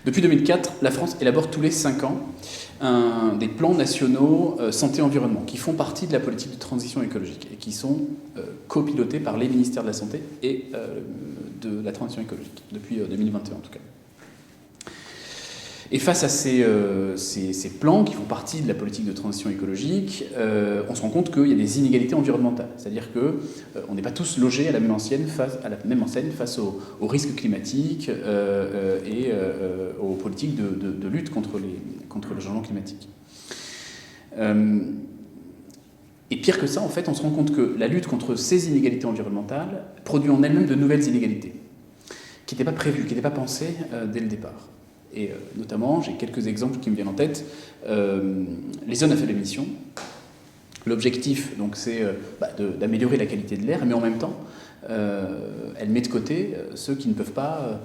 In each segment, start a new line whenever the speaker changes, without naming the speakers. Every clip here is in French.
Depuis 2004, la France élabore tous les 5 ans des plans nationaux santé-environnement qui font partie de la politique de transition écologique et qui sont copilotés par les ministères de la Santé et de la transition écologique, depuis 2021 en tout cas. Et face à ces plans qui font partie de la politique de transition écologique, on se rend compte qu'il y a des inégalités environnementales. C'est-à-dire qu'on n'est pas tous logés à la même enseigne face aux risques climatiques et aux politiques de lutte contre le changement climatique. Et pire que ça, en fait, on se rend compte que la lutte contre ces inégalités environnementales produit en elle-même de nouvelles inégalités, qui n'étaient pas prévues, qui n'étaient pas pensées dès le départ. Et notamment, j'ai quelques exemples qui me viennent en tête. Les zones à faible émission. L'objectif, donc, c'est d'améliorer la qualité de l'air, mais en même temps, elle met de côté ceux qui ne peuvent pas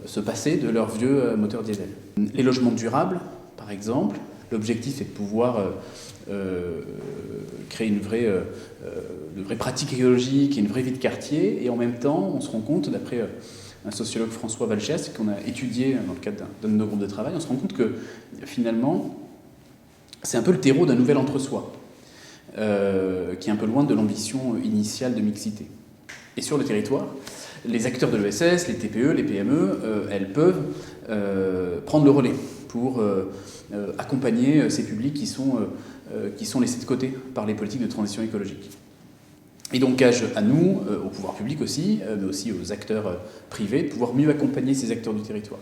se passer de leur vieux moteur diesel. Les logements durables, par exemple. L'objectif, c'est de pouvoir créer de vraies pratiques écologiques et une vraie vie de quartier. Et en même temps, on se rend compte, d'après un sociologue, François Valchès, qu'on a étudié dans le cadre d'un de nos groupes de travail, on se rend compte que finalement, c'est un peu le terreau d'un nouvel entre-soi, qui est un peu loin de l'ambition initiale de mixité. Et sur le territoire, les acteurs de l'ESS, les TPE, les PME, elles peuvent prendre le relais pour accompagner ces publics qui sont laissés de côté par les politiques de transition écologique. Et donc gage à nous, au pouvoir public aussi, mais aussi aux acteurs privés, de pouvoir mieux accompagner ces acteurs du territoire.